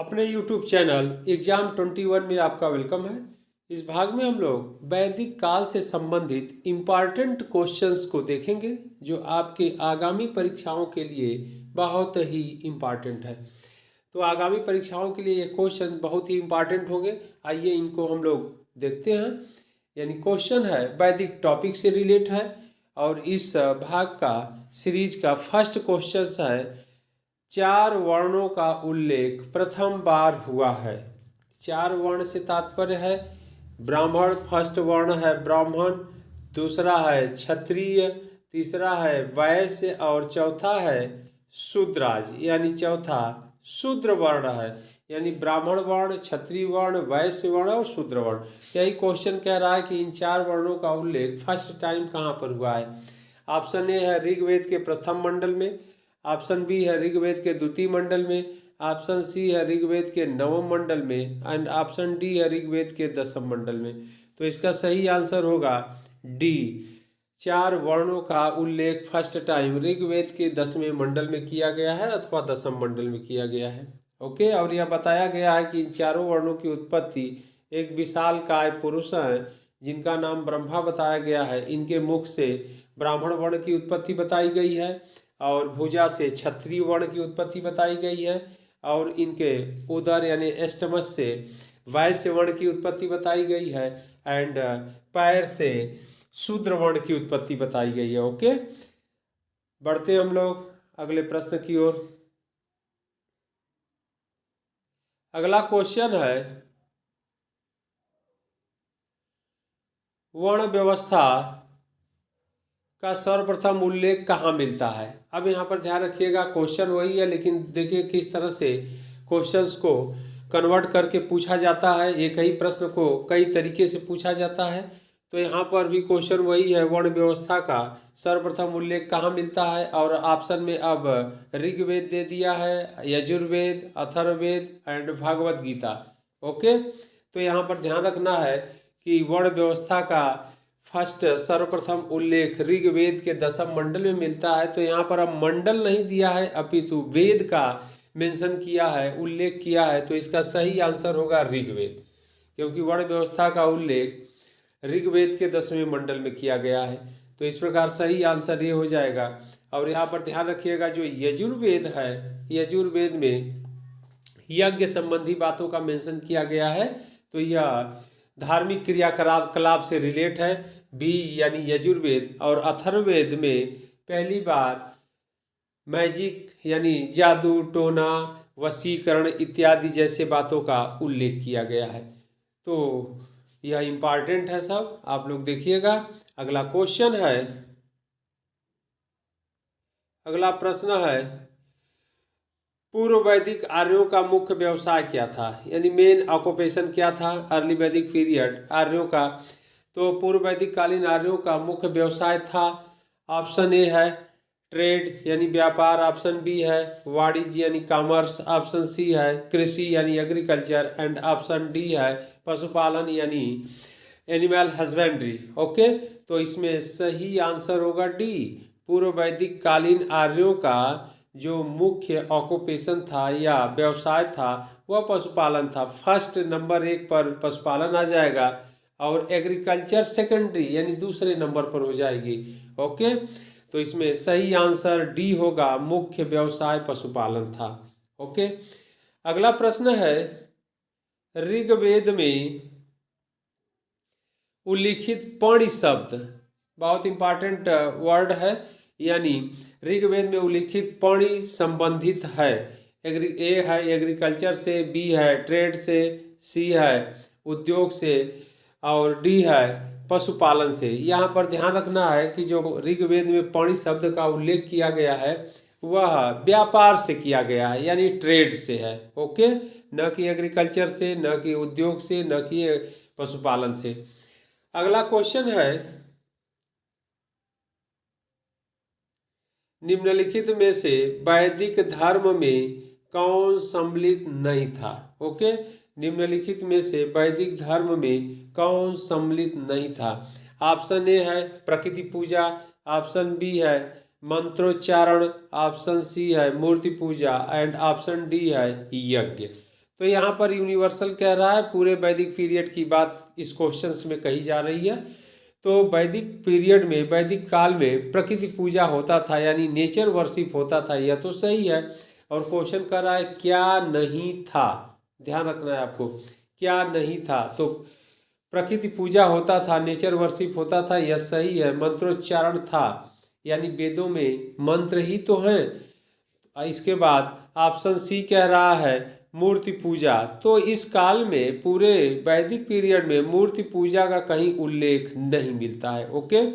अपने YouTube channel exam 21 में आपका वेलकम है। इस भाग में हम लोग वैदिक काल से संबंधित इम्पॉर्टेंट क्वेश्चंस को देखेंगे जो आपके आगामी परीक्षाओं के लिए बहुत ही इम्पॉर्टेंट है। तो आगामी परीक्षाओं के लिए ये क्वेश्चन बहुत ही इम्पॉर्टेंट होंगे। आइए इनको हम लोग देखते हैं। यानी क्वेश्चन है वैदिक टॉपिक से रिलेट है और इस भाग का सीरीज का फर्स्ट क्वेश्चन है, चार वर्णों का उल्लेख प्रथम बार हुआ है। चार वर्ण से तात्पर्य है ब्राह्मण, फर्स्ट वर्ण है ब्राह्मण, दूसरा है क्षत्रिय, तीसरा है वैश्य और चौथा है शूद्राज, यानी चौथा शूद्र वर्ण है। यानी ब्राह्मण वर्ण, क्षत्रिय वर्ण, वैश्य वर्ण और शूद्र वर्ण। यही क्वेश्चन कह रहा है कि इन चार वर्णों का उल्लेख फर्स्ट टाइम कहाँ पर हुआ है। ऑप्शन ए है ऋग्वेद के प्रथम मंडल में, ऑप्शन बी है ऋग्वेद के द्वितीय मंडल में, ऑप्शन सी है ऋग्वेद के नवम मंडल में एंड ऑप्शन डी है ऋग्वेद के दसम मंडल में। तो इसका सही आंसर होगा डी। चार वर्णों का उल्लेख फर्स्ट टाइम ऋग्वेद के 10वें मंडल में किया गया है अथवा दसम मंडल में किया गया है। ओके, और यह बताया गया है कि इन चारों वर्णों की उत्पत्ति एक विशालकाय पुरुष है जिनका नाम ब्रह्मा बताया गया है। इनके मुख से ब्राह्मण वर्ण की उत्पत्ति बताई गई है और भुजा से क्षत्रिय वर्ण की उत्पत्ति बताई गई है और इनके उदर यानी एस्टमस से वैश्य वर्ण की उत्पत्ति बताई गई है एंड पैर से शूद्र वर्ण की उत्पत्ति बताई गई है। ओके, बढ़ते हम लोग अगले प्रश्न की ओर। अगला क्वेश्चन है, वर्ण व्यवस्था का सर्वप्रथम उल्लेख कहाँ मिलता है। अब यहाँ पर ध्यान रखिएगा, क्वेश्चन वही है लेकिन देखिए किस तरह से क्वेश्चंस को कन्वर्ट करके पूछा जाता है। एक ही प्रश्न को कई तरीके से पूछा जाता है। तो यहाँ पर भी क्वेश्चन वही है, वर्ण व्यवस्था का सर्वप्रथम उल्लेख कहाँ मिलता है और ऑप्शन में अब ऋग्वेद दे दिया है, यजुर्वेद, अथर्ववेद एंड भागवत गीता। ओके, तो यहाँ पर ध्यान रखना है कि वर्ण व्यवस्था का फर्स्ट सर्वप्रथम उल्लेख ऋग्वेद के दसम मंडल में मिलता है। तो यहाँ पर अब मंडल नहीं दिया है अपितु वेद का मेंशन किया है, उल्लेख किया है। तो इसका सही आंसर होगा ऋग्वेद, क्योंकि वर्ण व्यवस्था का उल्लेख ऋग्वेद के 10वें मंडल में किया गया है। तो इस प्रकार सही आंसर ये हो जाएगा। और यहाँ पर ध्यान रखिएगा, जो यजुर्वेद है, यजुर्वेद में यज्ञ संबंधी बातों का मेंशन किया गया है। तो यह धार्मिक क्रियाकलाप से रिलेट है, बी यानी यजुर्वेद। और अथर्ववेद में पहली बार मैजिक यानी जादू, टोना, वशीकरण इत्यादि जैसे बातों का उल्लेख किया गया है। तो यह इंपॉर्टेंट है, सब आप लोग देखिएगा। अगला क्वेश्चन है, अगला प्रश्न है, पूर्व वैदिक आर्यों का मुख्य व्यवसाय क्या था, यानी मेन ऑक्यूपेशन क्या था अर्ली वैदिक पीरियड आर्यों का। तो पूर्व वैदिक कालीन आर्यों का मुख्य व्यवसाय था, ऑप्शन ए है ट्रेड यानी व्यापार, ऑप्शन बी है वाणिज्य यानी कॉमर्स, ऑप्शन सी है कृषि यानी एग्रीकल्चर एंड ऑप्शन डी है पशुपालन यानी एनिमल हस्बेंड्री। ओके, तो इसमें सही आंसर होगा डी। पूर्व वैदिक कालीन आर्यों का जो मुख्य ऑक्यूपेशन था या व्यवसाय था वह पशुपालन था। फर्स्ट नंबर 1 पर पशुपालन आ जाएगा और एग्रीकल्चर सेकेंडरी यानी दूसरे नंबर पर हो जाएगी। ओके, तो इसमें सही आंसर डी होगा, मुख्य व्यवसाय पशुपालन था। ओके, अगला प्रश्न है, ऋग्वेद में उल्लिखित पणि शब्द बहुत इंपॉर्टेंट वर्ड है, यानी ऋग्वेद में उल्लिखित पणि संबंधित है। ए है एग्रीकल्चर से, बी है ट्रेड से, सी है उद्योग से और डी है पशुपालन से। यहाँ पर ध्यान रखना है कि जो ऋग्वेद में पणि शब्द का उल्लेख किया गया है वह व्यापार से किया गया है, यानी ट्रेड से है। ओके, न कि एग्रीकल्चर से, न कि उद्योग से, न कि पशुपालन से। अगला क्वेश्चन है, निम्नलिखित में से वैदिक धर्म में कौन सम्मिलित नहीं था। ओके, निम्नलिखित में से वैदिक धर्म में कौन सम्मिलित नहीं था। ऑप्शन ए है प्रकृति पूजा, ऑप्शन बी है मंत्रोच्चारण, ऑप्शन सी है मूर्ति पूजा एंड ऑप्शन डी है यज्ञ। तो यहाँ पर यूनिवर्सल कह रहा है, पूरे वैदिक पीरियड की बात इस क्वेश्चंस में कही जा रही है। तो वैदिक पीरियड में, वैदिक काल में प्रकृति पूजा होता था, यानी नेचर वर्शिप होता था, यह तो सही है। और क्वेश्चन कर रहा है क्या नहीं था, ध्यान रखना है आपको, क्या नहीं था। तो प्रकृति पूजा होता था, नेचर वर्शिप होता था, यह सही है। मंत्रोच्चारण था, यानी वेदों में मंत्र ही तो हैं। इसके बाद ऑप्शन सी कह रहा है मूर्ति पूजा। तो इस काल में, पूरे वैदिक पीरियड में मूर्ति पूजा का कहीं उल्लेख नहीं मिलता है। ओके।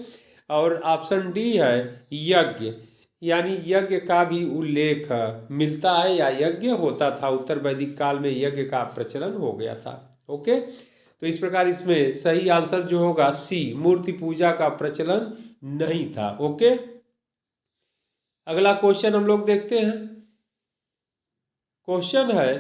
और ऑप्शन डी है यज्ञ, यानी यज्ञ का भी उल्लेख मिलता है, या यज्ञ होता था। उत्तर वैदिक काल में यज्ञ का प्रचलन हो गया था। ओके। तो इस प्रकार इसमें सही आंसर जो होगा सी, मूर्ति पूजा का प्रचलन नहीं था। ओके। अगला क्वेश्चन हम लोग देखते हैं। क्वेश्चन है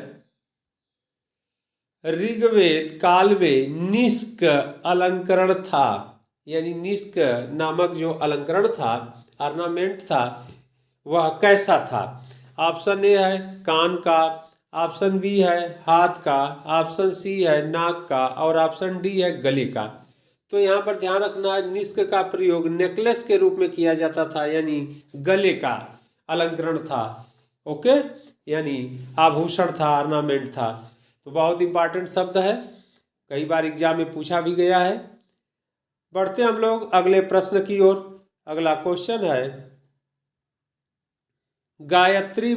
ऋग्वेद काल में निष्क अलंकरण था, यानी निष्क नामक जो अलंकरण था, ऑर्नामेंट था, वह कैसा था। ऑप्शन ए है कान का, ऑप्शन बी है हाथ का, ऑप्शन सी है नाक का, और ऑप्शन डी है गले का। तो यहाँ पर ध्यान रखना है, निष्क का प्रयोग नेकलेस के रूप में किया जाता था, यानी गले का अलंकरण था। ओके, यानी आभूषण था, ऑर्नामेंट था। तो बहुत इंपॉर्टेंट शब्द है, कई बार एग्जाम में पूछा भी गया है। बढ़ते हम लोग अगले प्रश्न की ओर। अगला क्वेश्चन है गायत्री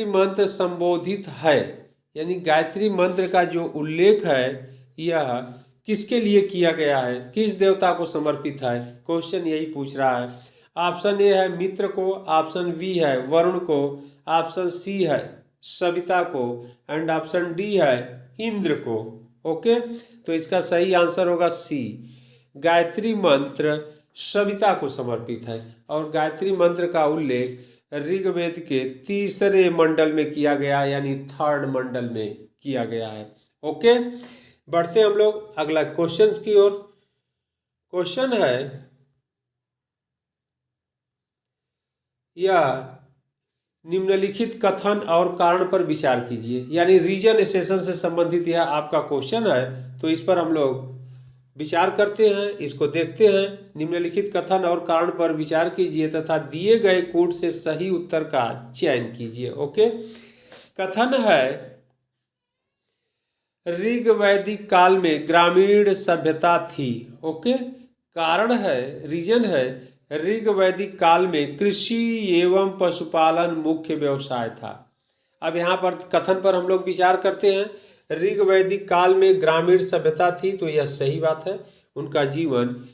मंत्र संबोधित है, यानी गायत्री मंत्र का जो उल्लेख है यह किसके लिए किया गया है, किस देवता को समर्पित है। क्वेश्चन यही पूछ रहा है। ऑप्शन ए है मित्र को, ऑप्शन बी है वरुण को, ऑप्शन सी है सविता को, एंड ऑप्शन डी है इंद्र को। ओके, तो इसका सही आंसर होगा सी, गायत्री मंत्र सविता को समर्पित है। और गायत्री मंत्र का उल्लेख ऋग्वेद के 3रे मंडल में किया गया, यानी 3rd मंडल में किया गया है। ओके, बढ़ते हम लोग अगला क्वेश्चन की ओर। क्वेश्चन है यह निम्नलिखित कथन और कारण पर विचार कीजिए, यानी रीजन सेशन से संबंधित यह आपका क्वेश्चन है। तो इस पर हम लोग विचार करते हैं, इसको देखते हैं। निम्नलिखित कथन और कारण पर विचार कीजिए तथा दिए गए कोड से सही उत्तर का चयन कीजिए। ओके, कथन है ऋग्वैदिक काल में ग्रामीण सभ्यता थी। ओके, कारण है, रीजन है, ऋग्वैदिक काल में कृषि एवं पशुपालन मुख्य व्यवसाय था। अब यहाँ पर कथन पर हम लोग विचार करते हैं। ऋग्वैदिक काल में ग्रामीण सभ्यता थी, तो यह सही बात है। उनका जीवन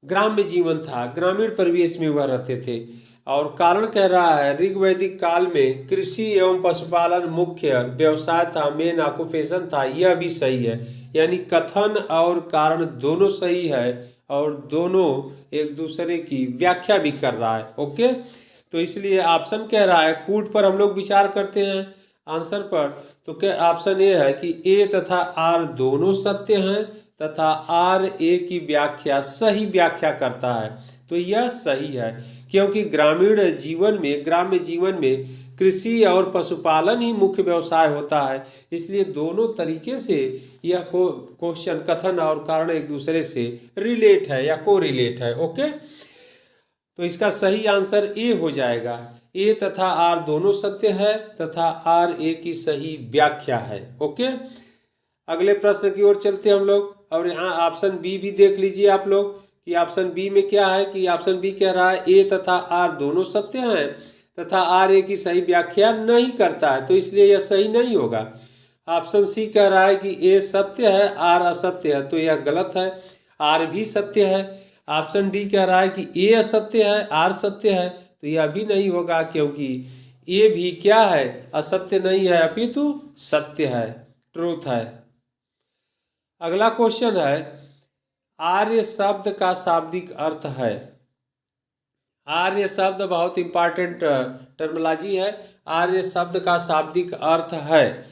ग्राम्य जीवन था, ग्रामीण परिवेश में वह रहते थे। और कारण कह रहा है ऋग्वैदिक काल में कृषि एवं पशुपालन मुख्य व्यवसाय था, मेन ऑक्यूपेशन था, यह भी सही है। यानी कथन और कारण दोनों सही है, और दोनों एक दूसरे की व्याख्या भी कर रहा है। ओके, तो इसलिए ऑप्शन कह रहा है, कूट पर हम लोग विचार करते हैं आंसर पर। तो क्या ऑप्शन ए है कि ए तथा आर दोनों सत्य हैं, तथा आर ए की व्याख्या सही व्याख्या करता है। तो यह सही है, क्योंकि ग्रामीण जीवन में, ग्राम्य जीवन में कृषि और पशुपालन ही मुख्य व्यवसाय होता है। इसलिए दोनों तरीके से यह क्वेश्चन, कथन और कारण एक दूसरे से रिलेट है या को रिलेट है। ओके, तो इसका सही आंसर ए हो जाएगा। ए तथा आर दोनों सत्य है, तथा आर ए की सही व्याख्या है। ओके, अगले प्रश्न की ओर चलते हम लोग। और यहाँ ऑप्शन बी भी देख लीजिए आप लोग कि ऑप्शन बी में क्या है, कि ऑप्शन बी कह रहा है ए तथा आर दोनों सत्य हैं, तथा आर ए की सही व्याख्या नहीं करता है, तो इसलिए यह सही नहीं होगा। ऑप्शन सी कह रहा है कि ए सत्य है, आर असत्य है, तो यह गलत है। आर भी सत्य है। ऑप्शन डी कह रहा है कि ए असत्य है, आर सत्य है, तो यह भी नहीं होगा, क्योंकि ए भी क्या है, असत्य नहीं है, अपितु सत्य है, ट्रूथ है। अगला क्वेश्चन है आर्य शब्द का शाब्दिक अर्थ है। आर्य शब्द बहुत इंपॉर्टेंट टर्मिनोलॉजी है। आर्य शब्द का शाब्दिक अर्थ है,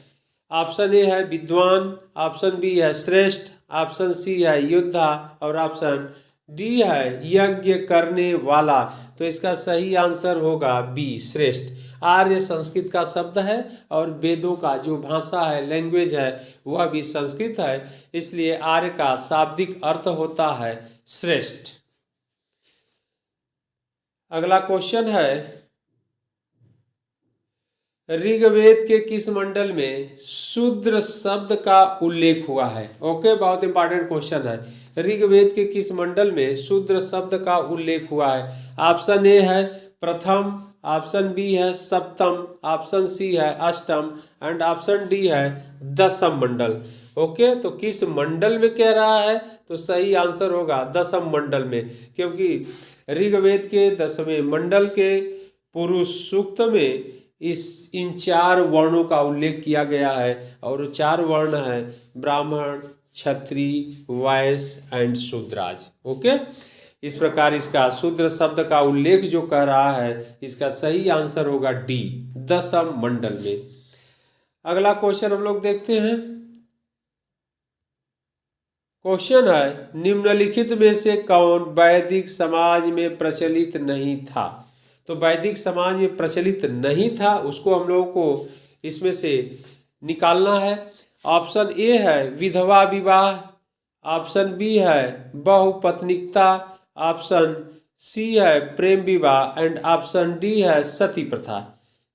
ऑप्शन ए है विद्वान, ऑप्शन बी है श्रेष्ठ, ऑप्शन सी है योद्धा, और ऑप्शन डी है यज्ञ करने वाला, तो इसका सही आंसर होगा बी श्रेष्ठ। आर्य संस्कृत का शब्द है और वेदों का जो भाषा है, लैंग्वेज है, वह भी संस्कृत है, इसलिए आर्य का शाब्दिक अर्थ होता है श्रेष्ठ। अगला क्वेश्चन है, ऋग्वेद के किस मंडल में शूद्र शब्द का उल्लेख हुआ है? ओके, बहुत इंपॉर्टेंट क्वेश्चन है। ऋग्वेद के किस मंडल में शूद्र शब्द का उल्लेख हुआ है? ऑप्शन ए है प्रथम, ऑप्शन बी है सप्तम, ऑप्शन सी है अष्टम एंड ऑप्शन डी है दसम मंडल। ओके, तो किस मंडल में कह रहा है? तो सही आंसर होगा दसम मंडल में, क्योंकि ऋग्वेद के 10वें मंडल के पुरुष सूक्त में इन 4 वर्णों का उल्लेख किया गया है, और 4 वर्ण है ब्राह्मण, क्षत्रिय, वैश्य एंड शूद्राज। ओके, इस प्रकार इसका शूद्र शब्द का उल्लेख जो कर रहा है, इसका सही आंसर होगा डी दसम मंडल में। अगला क्वेश्चन हम लोग देखते हैं। क्वेश्चन है, निम्नलिखित में से कौन वैदिक समाज में प्रचलित नहीं था? तो वैदिक समाज में प्रचलित नहीं था, उसको हम लोगों को इसमें से निकालना है। ऑप्शन ए है विधवा विवाह, ऑप्शन बी है बहुपत्निकता, ऑप्शन सी है प्रेम विवाह एंड ऑप्शन डी है सती प्रथा।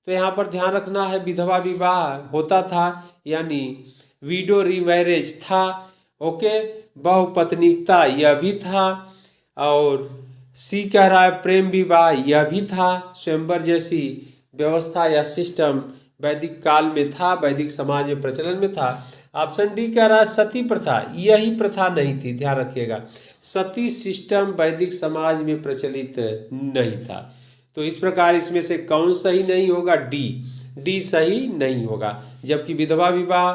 तो यहाँ पर ध्यान रखना है, विधवा विवाह होता था यानी विडो रीमैरेज था। ओके, बहुपत्निकता यह भी था, और सी कह रहा है प्रेम विवाह यह भी था। स्वयंवर जैसी व्यवस्था या सिस्टम वैदिक काल में था, वैदिक समाज में प्रचलन में था। ऑप्शन डी कह रहा है सती प्रथा, यही प्रथा नहीं थी, ध्यान रखिएगा, सती सिस्टम वैदिक समाज में प्रचलित नहीं था। तो इस प्रकार इसमें से कौन सही नहीं होगा? डी सही नहीं होगा, जबकि विधवा विवाह,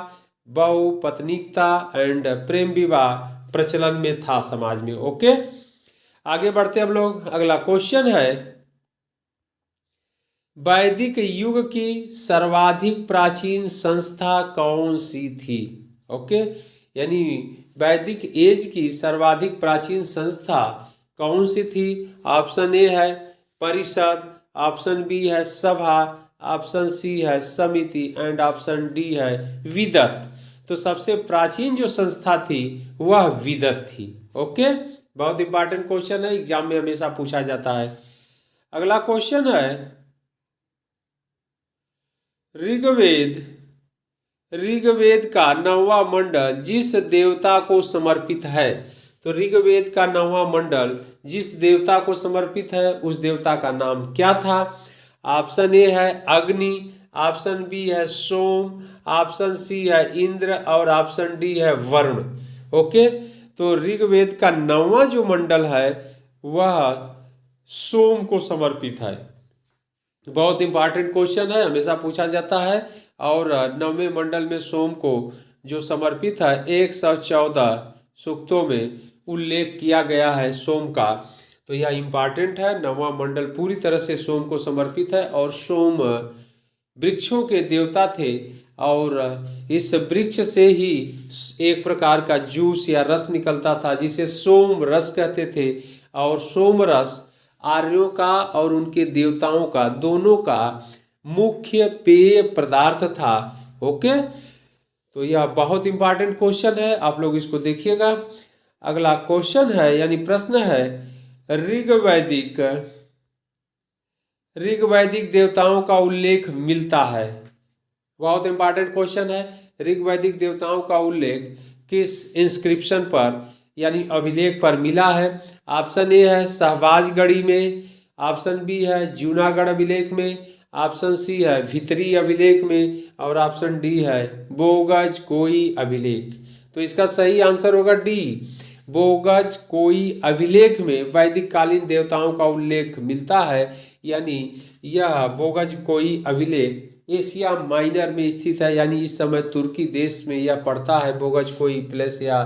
बहुपत्निकता एंड प्रेम विवाह प्रचलन में था समाज में। ओके, आगे बढ़ते हम लोग। अगला क्वेश्चन है, वैदिक युग की सर्वाधिक प्राचीन संस्था कौन सी थी? ओके, यानी वैदिक एज की सर्वाधिक प्राचीन संस्था कौन सी थी? ऑप्शन ए है परिषद, ऑप्शन बी है सभा, ऑप्शन सी है समिति एंड ऑप्शन डी है विदत। तो सबसे प्राचीन जो संस्था थी वह विदत थी। ओके, बहुत इंपॉर्टेंट क्वेश्चन है, एग्जाम में हमेशा पूछा जाता है। अगला क्वेश्चन है, ऋग्वेद का 9वां मंडल जिस देवता को समर्पित है? तो ऋग्वेद का 9वां मंडल जिस देवता को समर्पित है, उस देवता का नाम क्या था? ऑप्शन ए है अग्नि, ऑप्शन बी है सोम, ऑप्शन सी है इंद्र और ऑप्शन डी है वरुण। ओके, तो ऋग्वेद का 9वां जो मंडल है वह सोम को समर्पित है। बहुत इंपॉर्टेंट क्वेश्चन है, हमेशा पूछा जाता है, और 9वें मंडल में सोम को जो समर्पित है 114 सूक्तों में उल्लेख किया गया है सोम का। तो यह इंपॉर्टेंट है, 9वां मंडल पूरी तरह से सोम को समर्पित है, और सोम वृक्षों के देवता थे, और इस वृक्ष से ही एक प्रकार का जूस या रस निकलता था जिसे सोम रस कहते थे, और सोम रस आर्यों का और उनके देवताओं का दोनों का मुख्य पेय पदार्थ था। ओके, तो यह बहुत इंपॉर्टेंट क्वेश्चन है, आप लोग इसको देखिएगा। अगला क्वेश्चन है यानी प्रश्न है, ऋग्वैदिक देवताओं का उल्लेख मिलता है। बहुत इंपॉर्टेंट क्वेश्चन है, ऋग्वैदिक देवताओं का उल्लेख किस इंस्क्रिप्शन पर यानी अभिलेख पर मिला है? ऑप्शन ए है सहबाजगढ़ी में, ऑप्शन बी है जूनागढ़ अभिलेख में, ऑप्शन सी है भितरी अभिलेख में, और ऑप्शन डी है बोगज कोई अभिलेख। तो इसका सही आंसर होगा डी, बोगज कोई अभिलेख में वैदिक कालीन देवताओं का उल्लेख मिलता है, यानी यह बोगज कोई अभिलेख एशिया माइनर में स्थित है, यानी इस समय तुर्की देश में यह पड़ता है। बोगज कोई प्लेस या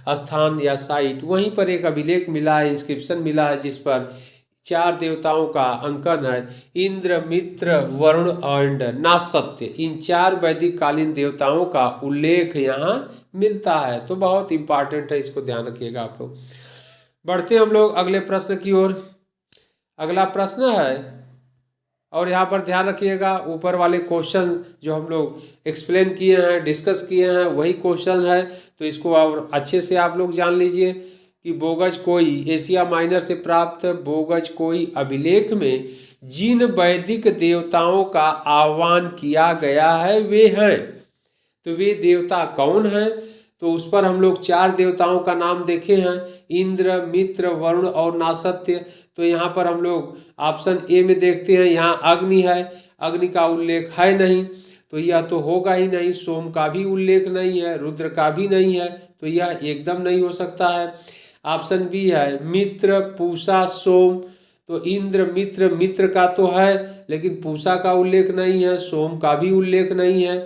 स्थान या साइट, वहीं पर एक अभिलेख मिला है, इंस्क्रिप्शन मिला है, जिस पर 4 देवताओं का अंकन है, इंद्र, मित्र, वरुण एंड नासत्य। इन 4 वैदिक कालीन देवताओं का उल्लेख यहाँ मिलता है। तो बहुत इंपॉर्टेंट है, इसको ध्यान रखिएगा आप लोग। बढ़ते हम लोग अगले प्रश्न की ओर। अगला प्रश्न है, और यहाँ पर ध्यान रखिएगा ऊपर वाले क्वेश्चन जो हम लोग एक्सप्लेन किए हैं, डिस्कस किए हैं, वही क्वेश्चन है, तो इसको और अच्छे से आप लोग जान लीजिए कि बोगज कोई एशिया माइनर से प्राप्त बोगज कोई अभिलेख में जिन वैदिक देवताओं का आह्वान किया गया है वे हैं। तो वे देवता कौन हैं? तो उस पर हम लोग 4 देवताओं का नाम देखे हैं, इंद्र, मित्र, वरुण और नासत्य। तो यहाँ पर हम लोग ऑप्शन ए में देखते हैं, यहाँ अग्नि है, अग्नि का उल्लेख है नहीं, तो यह तो होगा ही नहीं। सोम का भी उल्लेख नहीं है, रुद्र का भी नहीं है, तो यह एकदम नहीं हो सकता है। ऑप्शन बी है मित्र, पूषा, सोम। तो इंद्र, मित्र, मित्र का तो है लेकिन पूषा का उल्लेख नहीं है, सोम का भी उल्लेख नहीं है।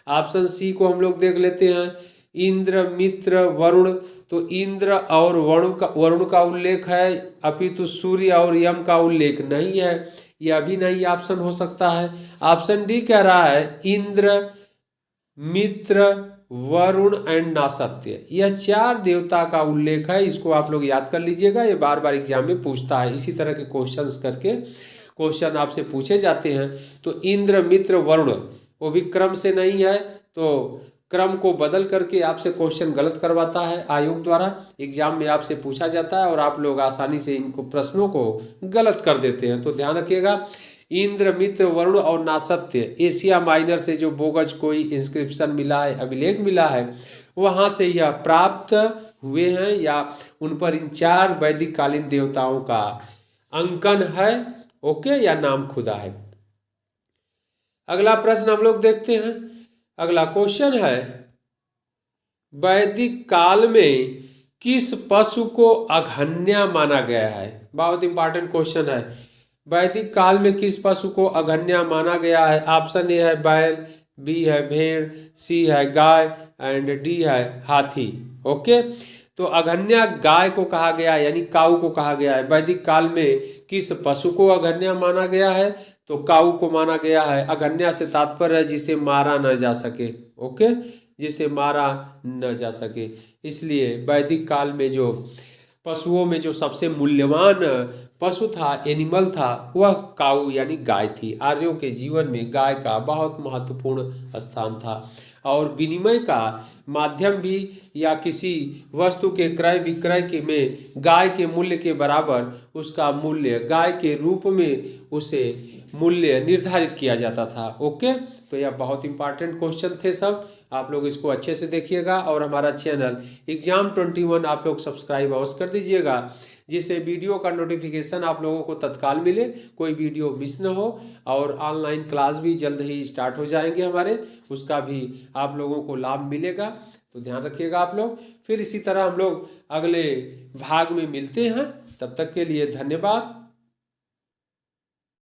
ऑप्शन सी को हम लोग देख लेते हैं, इंद्र, मित्र, वरुण। तो इंद्र और वरुण का उल्लेख है, अपितु सूर्य और यम का उल्लेख नहीं है, यह भी नहीं ऑप्शन हो सकता है। ऑप्शन डी कह रहा है इंद्र, मित्र, वरुण एंड नासत्य, यह 4 देवता का उल्लेख है। इसको आप लोग याद कर लीजिएगा, ये बार बार एग्जाम में पूछता है, इसी तरह के क्वेश्चंस करके क्वेश्चन आपसे पूछे जाते हैं। तो इंद्र, मित्र, वरुण वो भी क्रम से नहीं है, तो क्रम को बदल करके आपसे क्वेश्चन गलत करवाता है आयोग द्वारा, एग्जाम में आपसे पूछा जाता है और आप लोग आसानी से इनको प्रश्नों को गलत कर देते हैं। तो ध्यान रखिएगा, इंद्र, मित्र, वरुण और नासत्य एशिया माइनर से जो बोगज कोई इंस्क्रिप्शन मिला है, अभिलेख मिला है, वहाँ से यह प्राप्त हुए हैं या उन पर इन 4 वैदिक कालीन देवताओं का अंकन है, ओके, या नाम खुदा है। अगला प्रश्न हम लोग देखते हैं। अगला क्वेश्चन है, वैदिक काल में किस पशु को अघन्या माना गया है? बहुत इंपॉर्टेंट क्वेश्चन है। वैदिक काल में किस पशु को अघन्या माना गया है? ऑप्शन ए है बैल, बी है भेड़, सी है गाय एंड डी है हाथी। ओके, तो अघन्या गाय को कहा गया यानी काऊ को कहा गया है। वैदिक काल में किस पशु को अघन्या माना गया है? तो काऊ को माना गया है। अघन्या से तात्पर्य है जिसे मारा न जा सके, ओके, जिसे मारा न जा सके। इसलिए वैदिक काल में जो पशुओं में जो सबसे मूल्यवान पशु था, एनिमल था, वह काऊ यानी गाय थी। आर्यों के जीवन में गाय का बहुत महत्वपूर्ण स्थान था और विनिमय का माध्यम भी या किसी वस्तु के क्रय विक्रय के में गाय के मूल्य के बराबर उसका मूल्य गाय के रूप में उसे मूल्य निर्धारित किया जाता था। ओके, तो यह बहुत इंपॉर्टेंट क्वेश्चन थे सब, आप लोग इसको अच्छे से देखिएगा और हमारा चैनल एग्जाम 21 आप लोग सब्सक्राइब अवश्य कर दीजिएगा, जिससे वीडियो का नोटिफिकेशन आप लोगों को तत्काल मिले, कोई वीडियो मिस न हो। और ऑनलाइन क्लास भी जल्द ही स्टार्ट हो जाएंगे हमारे, उसका भी आप लोगों को लाभ मिलेगा, तो ध्यान रखिएगा आप लोग। फिर इसी तरह हम लोग अगले भाग में मिलते हैं, तब तक के लिए धन्यवाद।